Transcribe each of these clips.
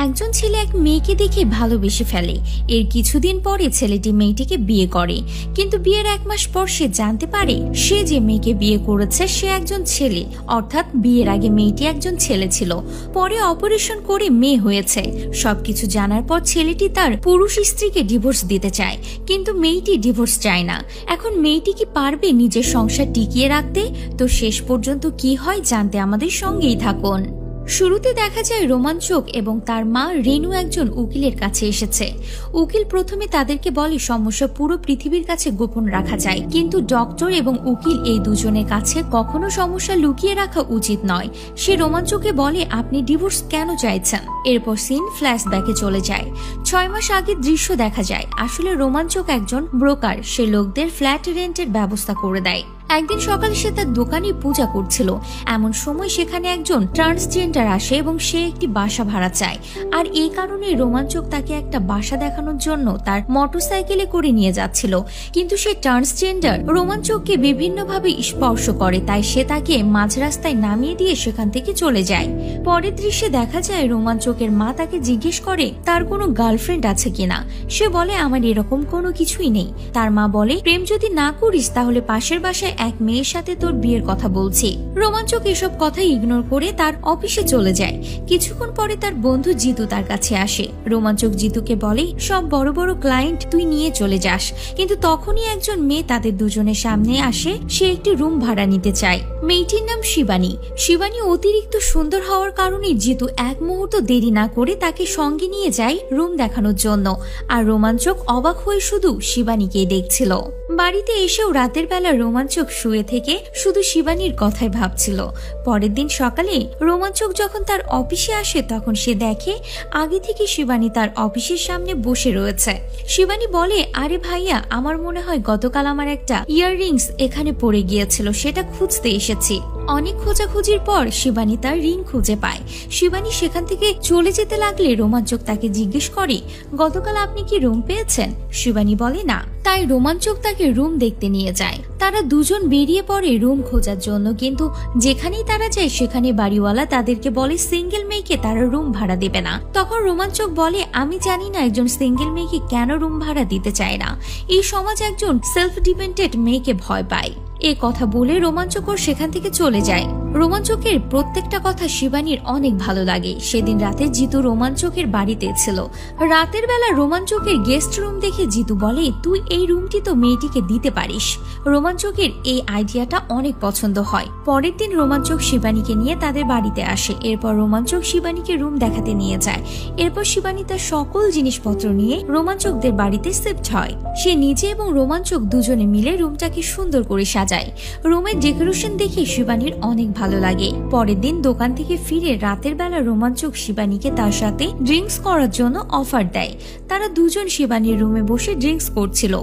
একজন ছেলে এক মেয়েকে দেখে ভালোবেসে ফেলে। এর কিছুদিন পরে ছেলেটি মেয়েটিকে বিয়ে করে, কিন্তু বিয়ের 1 মাস পর সে জানতে পারে সে যে মেয়েকে বিয়ে করেছে সে একজন ছেলে, অর্থাৎ বিয়ের আগে মেয়েটি একজন ছেলে ছিল, পরে অপারেশন করে মেয়ে হয়েছে। সবকিছু জানার পর ছেলেটি তার পুরুষ স্ত্রীকে ডিভোর্স দিতে চায়, কিন্তু মেয়েটি ডিভোর্স চায় না। এখন মেয়েটি কি পারবে নিজের সংসার টিকিয়ে রাখতে? তো শেষ পর্যন্ত কি হয় জানতে আমাদের সঙ্গেই থাকুন। শুরুতে দেখা যায় রোমাঞ্চক এবং তার মা রেনু একজন উকিলের কাছে এসেছে। উকিল প্রথমে তাদেরকে বলে সমস্যা পুরো পৃথিবীর কাছে গোপন রাখা যায়, কিন্তু ডক্টর এবং উকিল এই দুজনের কাছে কখনো সমস্যা লুকিয়ে রাখা উচিত নয়। সে রোমাঞ্চকে বলে আপনি ডিভোর্স কেন চাইছেন। এরপর সিন ফ্ল্যাশব্যাকে চলে যায়। 6 মাস আগের দৃশ্য দেখা যায়। আসলে রোমাঞ্চক একজন ব্রোকার, সে লোকদের ফ্ল্যাট রেন্টের ব্যবস্থা করে দেয়। একদিন সকালে সে তার দোকানে পূজা করছিল, এমন সময় সেখানে একজন ট্রান্সজেন্ডার আসে এবং সে একটি বাসা ভাড়া চায়। আর এই কারণে রোমাঞ্চক তাকে একটা বাসা দেখানোর জন্য তার মোটরসাইকেলে করে নিয়ে যাচ্ছিল, কিন্তু সে ট্রান্সজেন্ডার রোমাঞ্চককে বিভিন্নভাবে স্পর্শ করে, তাই সে তাকে মাঝ রাস্তায় নামিয়ে দিয়ে সেখান থেকে চলে যায়। পরের দৃশ্যে দেখা যায় রোমাঞ্চকের মা তাকে জিজ্ঞেস করে তার কোনো গার্লফ্রেন্ড আছে কিনা। সে বলে আমার এরকম কোনো কিছুই নেই। তার মা বলে প্রেম যদি না করিস তাহলে পাশের বাসায় এক মেয়ের সাথে তোর বিয়ের কথা বলছি। রোমাঞ্চক এসব কথা ইগনোর করে তার অফিসে চলে যায়। কিছুক্ষণ পরে তার বন্ধু জিতু তার কাছে আসে। রোমাঞ্চক জিতুকে বলে সব বড় বড় ক্লায়েন্ট তুই নিয়ে চলে যাস, কিন্তু তখনই একজন মেয়ে তাদের দুজনের সামনে আসে। সে একটি রুম ভাড়া নিতে চায়। মেয়েটির নাম শিবানী। শিবানী অতিরিক্ত সুন্দর হওয়ার কারণে জিতু এক মুহূর্ত দেরি না করে তাকে সঙ্গে নিয়ে যায় রুম দেখানোর জন্য। আর রোমাঞ্চক অবাক হয়ে শুধু শিবানীকেই দেখছিল। বাড়িতে এসেও রাতের বেলা রোমাঞ্চক শুয়ে থেকে শুধু শিবানীর কথাই ভাবছিল। পরের দিন সকালে রোমাঞ্চক যখন তার অফিসে আসে তখন সে দেখে আগে থেকে শিবানী তার অফিসের সামনে বসে রয়েছে। শিবানী বলে আরে ভাইয়া, আমার মনে হয় গতকাল আমার একটা ইয়াররিংস এখানে পড়ে গিয়েছিল, সেটা খুঁজতে এসেছি। অনেক খোঁজাখুঁজির পর শিবানী তার রিং খুঁজে পায়। শিবানী সেখান থেকে চলে যেতে লাগলে রোমাঞ্চক তাকে জিজ্ঞেস করে গতকাল আপনি কি রুম পেয়েছেন। শিবানী বলে না, তাই রোমাঞ্চক তাকে রুম দেখতে নিয়ে যায়। তারা দুজন বেরিয়ে পড়ে রুম খোঁজার জন্য, কিন্তু যেখানেই তারা যায় সেখানে বাড়িওয়ালা তাদেরকে বলে সিঙ্গেল মেয়েকে তারা রুম ভাড়া দেবে না। তখন রোমাঞ্চক বলে আমি জানি না একজন সিঙ্গেল মেয়েকে কেন রুম ভাড়া দিতে চায় না। এই সমাজ একজন সেলফ ডিপেন্ডেন্ট মেয়েকে ভয় পায়। এ কথা বলে রোমাঞ্চকর সেখান থেকে চলে যায়। রোমাঞ্চকের প্রত্যেকটা কথা শিবানীর অনেক ভালো লাগে। সেদিন রাতে জিতু রোমাঞ্চকের বাড়িতে ছিল। রাতের বেলা রোমাঞ্চকের গেস্ট রুম দেখে জিতু বলে তুই এই রুমটি তো মেয়েটিকে দিতে পারিস। রোমাঞ্চকের এই আইডিয়াটা অনেক পছন্দ হয়। পরের দিন রোমাঞ্চক শিবানীকে নিয়ে তাদের বাড়িতে আসে। এরপর রোমাঞ্চক শিবানীকে রুম দেখাতে নিয়ে যায়। এরপর শিবানী তার সকল জিনিসপত্র নিয়ে রোমাঞ্চকদের বাড়িতে শিফট হয়। সে নিজে এবং রোমাঞ্চক দুজনে মিলে রুমটাকে সুন্দর করে সাজায়। রুমের ডেকোরেশন দেখে শিবানীর অনেক ভালো লাগে। পরের দিন দোকান থেকে ফিরে রাতের বেলা রোমাঞ্চক শিবানীকে তার সাথে ড্রিঙ্কস করার জন্য অফার দেয়। তারা দুজন শিবানীর রুমে বসে ড্রিঙ্কস করছিল।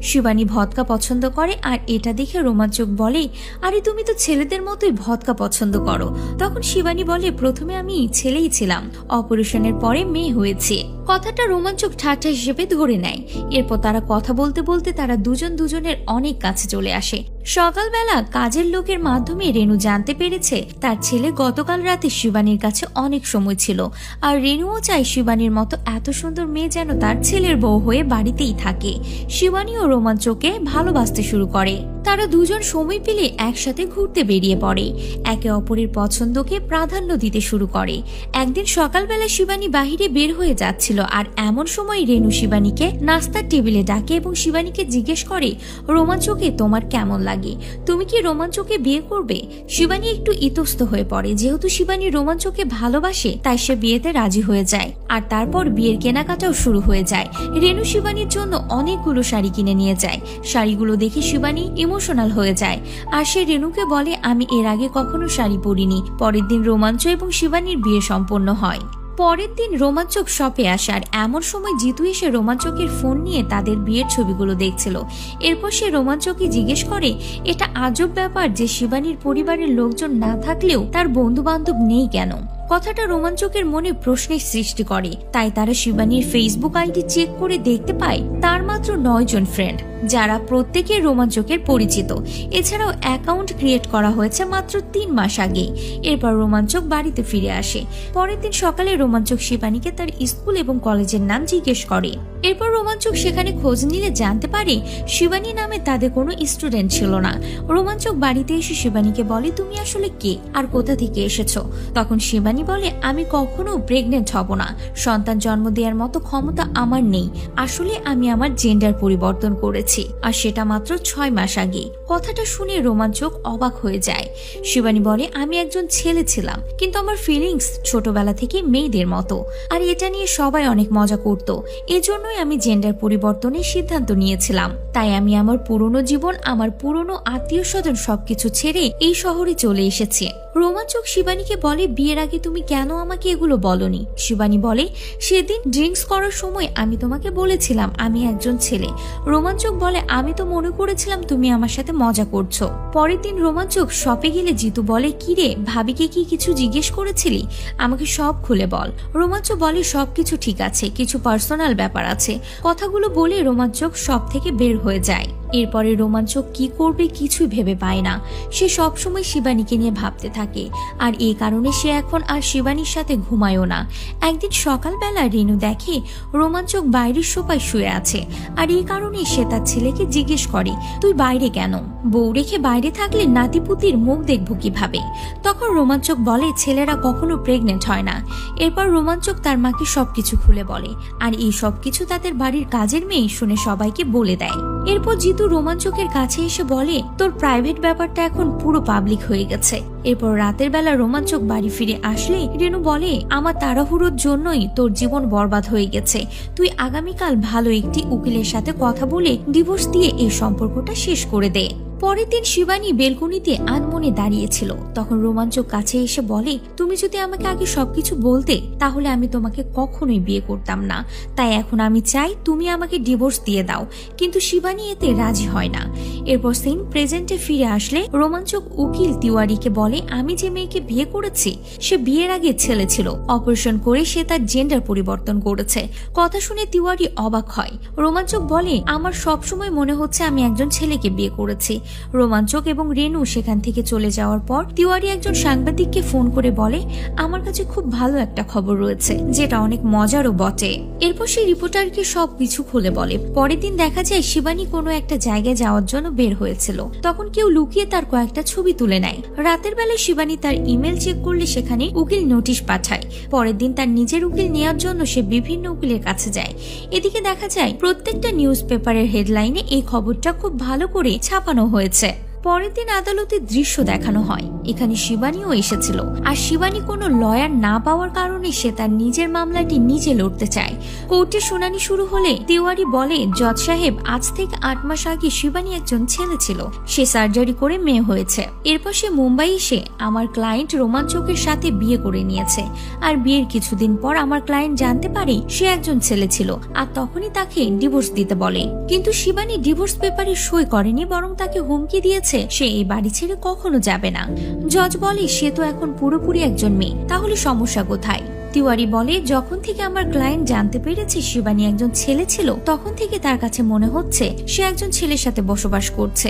শিবানী ভদকা পছন্দ করে, আর এটা দেখে রোমাঞ্চক বলে আরে তুমি তো ছেলেদের মতোই ভদকা পছন্দ করো। তখন শিবানী বলে প্রথমে আমি ছেলেই ছিলাম, অপারেশনের পরে মেয়ে হয়েছে। কথাটা রোমাঞ্চক ঠাট্টা হিসেবে ধরে নেয়। এরপর তারা কথা বলতে বলতে তারা দুজন দুজনের অনেক কাছে চলে আসে। সকালবেলা কাজের লোকের মাধ্যমে রেনু জানতে পেরেছে তার ছেলে গতকাল রাতে শিবানীর কাছে অনেক সময় ছিল, আর রেনুও চায় শিবানীর মতো এত সুন্দর মেয়ে যেন তার ছেলের বউ হয়ে বাড়িতেই থাকে। শিবানী ও রোমাঞ্চকে ভালোবাসতে শুরু করে। তারা দুজন সময় পেলে একসাথে ঘুরতে বেরিয়ে পড়ে, একে অপরের পছন্দকে প্রাধান্য দিতে শুরু করে। একদিন সকালবেলা শিবানী বাহিরে বের হয়ে যাচ্ছিল, আর এমন সময় রেনু শিবানীকে নাস্তার টেবিলে ডাকে এবং শিবানীকে জিজ্ঞেস করে রোমাঞ্চকে তোমার কেমন লাগে, তুমি কি রোমাঞ্চকে বিয়ে করবে। শিবানী একটু ইতস্ত হয়ে পড়ে। যেহেতু শিবানী রোমাঞ্চকে ভালোবাসে তাই সে বিয়েতে রাজি হয়ে যায়, আর তারপর বিয়ের কেনাকাটাও শুরু হয়ে যায়। রেনু শিবানীর জন্য অনেকগুলো শাড়ি কিনে নিয়ে যায়। শাড়িগুলো দেখে শিবানী ইমোশনাল হয়ে যায়, আর সে রেনুকে বলে আমি এর আগে কখনো শাড়ি পরিনি। পরের দিন রোমাঞ্চ এবং শিবানীর বিয়ে সম্পন্ন হয়। পরের দিন রোমাঞ্চক শপে আসে, আর এমন সময় জিতু এসে রোমাঞ্চকের ফোন নিয়ে তাদের বিয়ের ছবিগুলো দেখছিল। এরপর সে রোমাঞ্চকে জিজ্ঞেস করে এটা আজব ব্যাপার যে শিবানীর পরিবারের লোকজন না থাকলেও তার বন্ধু বান্ধব নেই কেন। কথাটা রোমাঞ্চকের মনে প্রশ্নের সৃষ্টি করে। তাই তারা শিবানীর ফেসবুক আইডি চেক করে দেখতে পায় তার মাত্র 9 জন ফ্রেন্ড, যারা প্রত্যেকে রোমাঞ্চকের পরিচিত। এছাড়াও অ্যাকাউন্ট ক্রিয়েট করা হয়েছে মাত্র 3 মাস আগে। এরপর রোমাঞ্চক বাড়িতে ফিরে আসে। পরের দিন সকালে রোমাঞ্চক শিবানীকে তার স্কুল এবং কলেজের নাম জিজ্ঞেস করে। এরপর রোমাঞ্চক সেখানে খোঁজ নিলে জানতে পারে শিবানী নামে তাদের কোনো স্টুডেন্ট ছিল না। রোমাঞ্চক বাড়িতে এসে শিবানীকে বলে, তুমি আসলে কে আর কোথা থেকে এসেছো? তখন শিবানী বলে, আমি কখনো প্রেগনেন্ট হব না, সন্তান জন্ম দেওয়ার মতো ক্ষমতা আমার নেই। আসলে আমি আমার জেন্ডার পরিবর্তন করেছি, আর সেটা মাত্র 6 মাস আগে। কথাটা শুনে রোমাঞ্চক অবাক হয়ে যায়। শিবানী বলে, আমি একজন ছেলে ছিলাম, কিন্তু আমার ফিলিংস ছোটবেলা থেকে মেয়েদের মতো, আর এটা নিয়ে সবাই অনেক মজা করত। এজন্যই আমি জেন্ডার পরিবর্তনের সিদ্ধান্ত নিয়েছিলাম। তাই আমি আমার পুরনো জীবন, আমার পুরনো আত্মীয় স্বজন সবকিছু ছেড়ে এই শহরে চলে এসেছি। রোমাঞ্চক শিবানীকে বলে, বিয়ের আগে তুমি কেন আমাকে এগুলো বলনি? শিবানী বলে, সেদিন ড্রিঙ্কস করার সময় আমি তোমাকে বলেছিলাম আমি একজন ছেলে। রোমাঞ্চক বলে, আমি তো মনে করেছিলাম তুমি আমার সাথে মজা করছো। পরের দিন রোমাঞ্চক শপে গেলে জিতু বলে, কিরে ভাবিকে কি কিছু জিজ্ঞেস করেছিলি? আমাকে সব খুলে বল। রোমাঞ্চক বলে, সবকিছু ঠিক আছে, কিছু পার্সোনাল ব্যাপার আছে। কথাগুলো বলে রোমাঞ্চক সব থেকে বের হয়ে যায়। এরপরে রোমাঞ্চক কি করবে কিছুই ভেবে পায় না। সে সবসময় শিবানীকে নিয়ে ভাবতে থাকে, আর এই কারণে সে এখন আর শিবানীর সাথে ঘুমায়ও না। একদিন সকালবেলা রেনু দেখে রোমাঞ্চক বাইরের সোফায় শুয়ে আছে, আর এই কারণে সে তার ছেলেকে জিজ্ঞেস করে, তুই বাইরে কেন? বউ রেখে বাইরে থাকলে নাতিপুতির মুখ দেখবো কিভাবে? তখন রোমাঞ্চক বলে, ছেলেরা কখনো প্রেগনেন্ট হয় না। এরপর রোমাঞ্চক তার মাকে সবকিছু খুলে বলে, আর এই সবকিছু তাদের বাড়ির কাজের মেয়ে শুনে সবাইকে বলে দেয়। এরপর জিতু রোমাঞ্চকের কাছে এসে বলে, তোর প্রাইভেট ব্যাপারটা এখন পুরো পাবলিক হয়ে গেছে। এরপর রাতের বেলা রোমাঞ্চক বাড়ি ফিরে আসলে রেনু বলে, আমার তাড়াহুড়োর জন্যই তোর জীবন বরবাদ হয়ে গেছে। তুই আগামীকাল ভালো একটি উকিলের সাথে কথা বলে ডিভোর্স দিয়ে এই সম্পর্কটা শেষ করে দে। পরের দিন শিবানী বেলকনিতে আনমনে দাঁড়িয়েছিল। তখন রোমাঞ্চক কাছে এসে বলে, তুমি যদি আমাকে আগে সবকিছু বলতে তাহলে আমি তোমাকে কখনোই বিয়ে করতাম না। তাই এখন আমি চাই তুমি আমাকে ডিভোর্স দিয়ে দাও। কিন্তু শিবানী এতে রাজি হয় না। এরপর সিন প্রেজেন্টে ফিরে আসলে রোমাঞ্চক উকিল তিওয়ারিকে বলে, আমি যে মেয়েকে বিয়ে করেছি সে বিয়ের আগে ছেলে ছিল, অপারেশন করে সে তার জেন্ডার পরিবর্তন করেছে। কথা শুনে তিওয়ারি অবাক হয়। রোমাঞ্চক বলে, আমার সবসময় মনে হচ্ছে আমি একজন ছেলেকে বিয়ে করেছি। রোমাঞ্চক এবং রেনু সেখান থেকে চলে যাওয়ার পর তিওয়ারি একজন সাংবাদিককে ফোন করে বলে, আমার কাছে খুব ভালো একটা খবর রয়েছে, যেটা অনেক মজারও বটে। এরপর সে রিপোর্টারকে সবকিছু খুলে বলে। পরের দিন দেখা যায় শিবানী কোনো একটা জায়গায় যাওয়ার জন্য বের হয়েছিল। তখন কেউ লুকিয়ে তার কয়েকটা ছবি তুলে নেয়। রাতের বেলায় শিবানী তার ইমেল চেক করলে সেখানে উকিল নোটিশ পাঠায়। পরের দিন তার নিজের উকিল নেওয়ার জন্য সে বিভিন্ন উকিলের কাছে যায়। এদিকে দেখা যায় প্রত্যেকটা নিউজ পেপারের হেডলাইনে এই খবরটা খুব ভালো করে ছাপানো হয়েছে। পরের দিন আদালতের দৃশ্য দেখানো হয়। এখানে শিবানীও এসেছিল, আর শিবানী কোনো লয়ার না পাওয়ার কারণে সে তার নিজের মামলাটি নিজে লড়তে চায়। কোর্টে শুনানি শুরু হলে তিওয়ারি বলে, জজ সাহেব, আজ থেকে 8 মাস আগে শিবানী একজন ছেলে ছিল, সে সার্জারি করে মেয়ে হয়েছে। এরপর সে মুম্বাই এসে আমার ক্লায়েন্ট রোমাঞ্চকের সাথে বিয়ে করে নিয়েছে, আর বিয়ের কিছুদিন পর আমার ক্লায়েন্ট জানতে পারে সে একজন ছেলে ছিল, আর তখনই তাকে ডিভোর্স দিতে বলে। কিন্তু শিবানী ডিভোর্স পেপারে সই করেনি, বরং তাকে হুমকি দিয়েছে সে এই বাড়ি ছেড়ে কখনো যাবে না। জজ বলে, সে তো এখন পুরোপুরি একজন মেয়ে, তাহলে সমস্যা কোথায়? তিওয়ারি বলে, যখন থেকে আমার ক্লায়েন্ট জানতে পেরেছে শিবানী একজন ছেলে ছিল, তখন থেকে তার কাছে মনে হচ্ছে সে একজন ছেলের সাথে বসবাস করছে।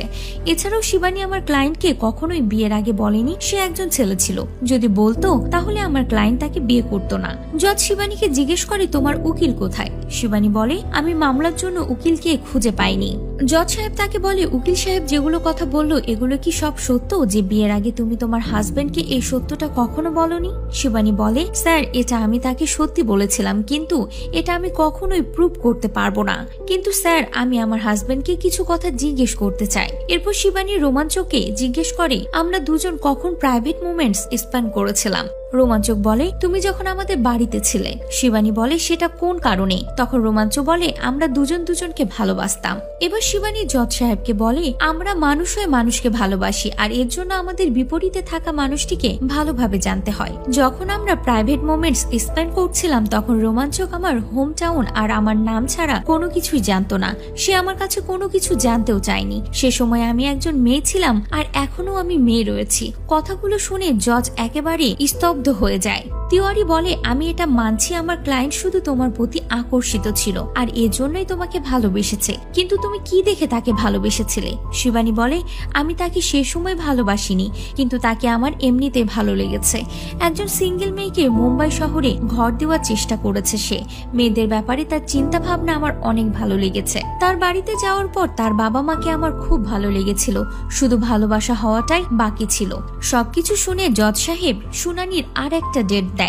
এছাড়াও শিবানী আমার ক্লায়েন্টকে কখনোই বিয়ের আগে বলেনি সে একজন ছেলে ছিল। যদি বলতো তাহলে আমার ক্লায়েন্ট তাকে বিয়ে করতো না। জজ শিবানীকে জিজ্ঞেস করে, তোমার উকিল কোথায়? শিবানী বলে, আমি মামলার জন্য উকিলকে খুঁজে পাইনি। জজ সাহেব তাকে বলে, উকিল সাহেব যেগুলো কথা বললো এগুলো কি সব সত্য, যে বিয়ের আগে তুমি তোমার হাজবেন্ডকে এই সত্যটা কখনো বলনি? শিবানী বলে, স্যার, এটা আমি তাকে সত্যি বলেছিলাম, কিন্তু এটা আমি কখনোই প্রুভ করতে পারবো না। কিন্তু স্যার, আমি আমার হাজবেন্ডকে কিছু কথা জিজ্ঞেস করতে চাই। এরপর শিবানী রোমাঞ্চককে জিজ্ঞেস করে, আমরা দুজন কখন প্রাইভেট মোমেন্টস স্পেন্ড করেছিলাম? রোমাঞ্চক বলে, তুমি যখন আমাদের বাড়িতে ছিলে। শিবানী বলে, সেটা কোন কারণে? তখন রোমাঞ্চক বলে, আমরা দুজন দুজনকে ভালোবাসতাম। এবার শিবানী জজ সাহেবকে বলে, আমরা মানুষ হয়ে মানুষকে ভালোবাসি, আর এর জন্য আমাদের বিপরীতে থাকা মানুষটিকে ভালোভাবে জানতে হয়। যখন আমরা প্রাইভেট মোমেন্টস স্পেন্ড করছিলাম তখন রোমাঞ্চক আমার হোম টাউন আর আমার নাম ছাড়া কোনো কিছুই জানতো না। সে আমার কাছে কোনো কিছু জানতেও চায়নি। সে সময় আমি একজন মেয়ে ছিলাম, আর এখনো আমি মেয়ে রয়েছি। কথাগুলো শুনে জজ একেবারে স্তব্ধ হয়ে যায়। তিওয়ারি বলে আমি এটা মানছি, আমার ক্লায়েন্ট শুধু তোমার প্রতি আকর্ষিত ছিল আর এজন্যই তোমাকে ভালোবেসেছে, কিন্তু তুমি কি দেখে তাকে ভালোবেসেছিলে? শিবানী বলে আমি তাকে সে সময় ভালোবাসিনি, কিন্তু তাকে আমার এমনিতে ভালো লেগেছে। একজন সিঙ্গেল মেয়েকে মুম্বাই শহরে ঘর দেওয়ার চেষ্টা করেছে সে। মেয়েদের ব্যাপারে তার চিন্তা ভাবনা আমার অনেক ভালো লেগেছে। তার বাড়িতে যাওয়ার পর তার বাবা মাকে আমার খুব ভালো লেগেছিল, শুধু ভালোবাসা হওয়াটাই বাকি ছিল। সবকিছু শুনে জজ সাহেব শুনানির আর একটা ডেট দেয়।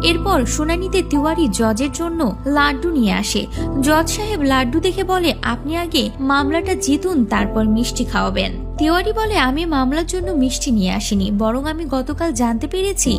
এরপর শুনানিতে তিওয়ারি জজের জন্য লাড্ডু নিয়ে আসে। জজ সাহেব লাড্ডু দেখে বলে আপনি আগে মামলাটা জিতুন, তারপর মিষ্টি খাওয়াবেন। তিওয়ারি বলে আমি মামলার জন্য মিষ্টি নিয়ে আসিনি, বরং আমি গতকাল জানতে পেরেছি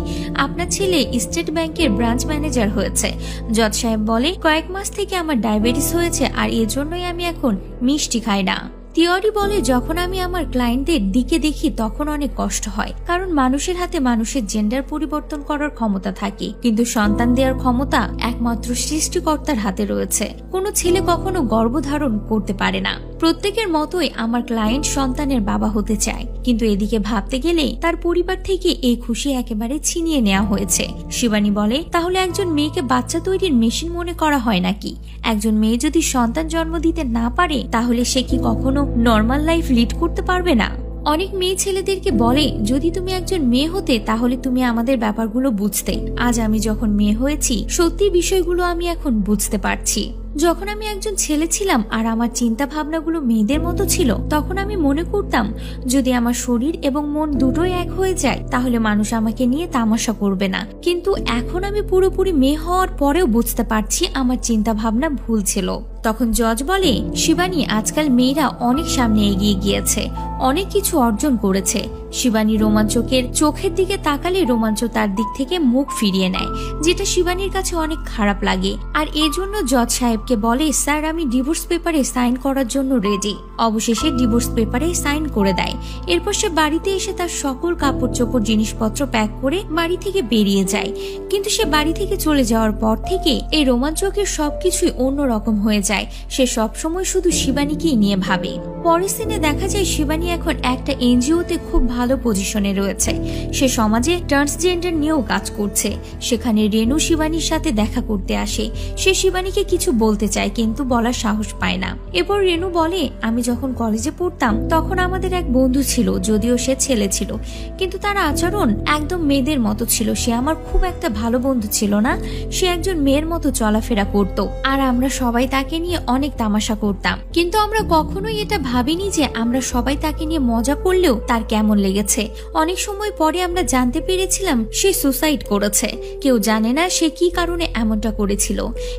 আপনার ছেলে স্টেট ব্যাংকের ব্রাঞ্চ ম্যানেজার হয়েছে। জজ সাহেব বলে কয়েক মাস থেকে আমার ডায়াবেটিস হয়েছে আর এজন্যই আমি এখন মিষ্টি খাই না। তিওয়ারি বলে যখন আমি আমার ক্লায়েন্টদের দিকে দেখি তখন অনেক কষ্ট হয়, কারণ মানুষের হাতে মানুষের জেন্ডার পরিবর্তন করার ক্ষমতা থাকে, কিন্তু সন্তান দেওয়ার ক্ষমতা একমাত্র সৃষ্টিকর্তার হাতে রয়েছে। কোনো ছেলে কখনো গর্ভধারণ করতে পারে না। প্রত্যেকের মতোই আমার ক্লায়েন্ট সন্তানের বাবা হতে চায়, কিন্তু এদিকে ভাবতে গেলে তার পরিবার থেকে এই খুশি একেবারে ছিনিয়ে নেওয়া হয়েছে। শিবানী বলে তাহলে একজন মেয়েকে বাচ্চা তৈরির মেশিন মনে করা হয় নাকি? একজন মেয়ে যদি সন্তান জন্ম দিতে না পারে তাহলে সে কি কখনো নর্মাল লাইফ লিড করতে পারবে না? অনেক মেয়ে ছেলেদেরকে বলে যদি তুমি একজন মেয়ে হতে তাহলে তুমি আমাদের ব্যাপারগুলো বুঝতে। আজ আমি যখন মেয়ে হয়েছি সত্যি বিষয়গুলো আমি এখন বুঝতে পারছি। যখন আমি একজন ছেলে ছিলাম আর আমার চিন্তা ভাবনাগুলো মেয়েদের মতো ছিল, তখন আমি মনে করতাম যদি আমার শরীর এবং মন দুটোই এক হয়ে যায় তাহলে মানুষ আমাকে নিয়ে তামাশা করবে না। কিন্তু এখন আমি পুরোপুরি মেয়ে হওয়ার পরেও বুঝতে পারছি আমার চিন্তা ভাবনা ভুল ছিল। তখন জজ বলে শিবানী আজকাল মেয়েরা অনেক সামনে এগিয়ে গিয়েছে, অনেক কিছু অর্জন করেছে। শিবানী রোমাঞ্চকের চোখের দিকে তাকালে রোমাঞ্চ তার দিক থেকে মুখ ফিরিয়ে নেয়, যেটা শিবানীর কাছে অনেক খারাপ লাগে। আর এজন্য জজ সাহেবকে বলে স্যার আমি ডিভোর্স পেপারে সাইন করার জন্য রেডি। অবশেষে ডিভোর্স পেপারে সাইন করে দেয়। এরপর সে বাড়িতে এসে তার সকল কাপড় চোপড় জিনিসপত্র প্যাক করে বাড়ি থেকে বেরিয়ে যায়। কিন্তু সে বাড়ি থেকে চলে যাওয়ার পর থেকে এই রোমাঞ্চকের সবকিছুই অন্যরকম হয়ে যায়। সে সবসময় শুধু শিবানীকেই নিয়ে ভাবে। পরের সিনে দেখা যায় শিবানী এখন একটা এনজিওতে খুব ভালো পজিশনে রয়েছে। সে সমাজে ট্রান্সজেন্ডার নিয়েও কাজ করছে। সেখানে রেনু শিবানীর সাথে দেখা করতে আসে। সে শিবানীকে কিছু বলতে চায় কিন্তু বলার সাহস পায় না। এরপর রেনু বলে আমি যখন কলেজে পড়তাম তখন আমাদের এক বন্ধু ছিল, যদিও সে ছেলে ছিল, কিন্তু তার আচরণ একদম মেয়েদের মতো ছিল। সে আমার খুব একটা ভালো বন্ধু ছিল না, সে একজন মেয়ের মতো চলাফেরা করত আর আমরা সবাই তাকে নিয়ে অনেক তামাশা করতাম। কিন্তু আমরা কখনোই এটা ভাবিনি যে আমরা সবাই তাকে নিয়ে মজা করলেও তার কেমন লেগেছে। অনেক সময় পরে আমরা জানতে পেরেছিলাম সে সুসাইড করেছে। কেউ জানে না সে কি কারণে এমনটা করেছিল,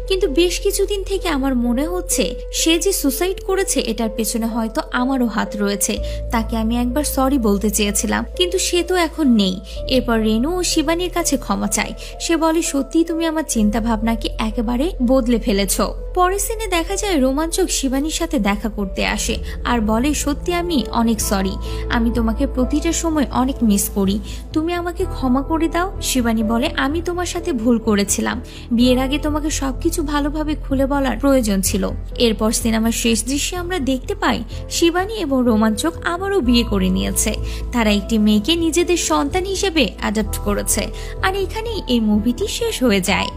কিন্তু বেশ কিছুদিন থেকে আমার মনে হচ্ছে সে যে সুসাইড করেছে এটার পেছনে হয়তো আমারও হাত রয়েছে। তাকে আমি একবার সরি বলতে চেয়েছিলাম, কিন্তু সে তো এখন নেই। এরপর রেনু ও শিবানীর কাছে ক্ষমা চায়। সে বলে সত্যি তুমি আমার চিন্তা ভাবনাকে একেবারে বদলে ফেলেছ। পরের সিনে দেখা যায় রোমাঞ্চক শিবানীর সাথে দেখা করতে আসে আর বলে সত্যি আমি অনেক সরি, আমি তোমাকে প্রতিটা সময় অনেক মিস করি, তুমি আমাকে ক্ষমা করে দাও। শিবানী বলে আমি তোমার সাথে ভুল করেছিলাম, বিয়ের আগে তোমাকে সবকিছু ভালোভাবে খুলে বলার প্রয়োজন ছিল। এরপর সিনেমার শেষ দৃশ্যে আমরা দেখতে পাই শিবানী এবং রোমাঞ্চক আবারও বিয়ে করে নিয়েছে। তারা একটি মেয়েকে নিজেদের সন্তান হিসেবে অ্যাডপ্ট করেছে। আর এখানেই এই মুভিটি শেষ হয়ে যায়।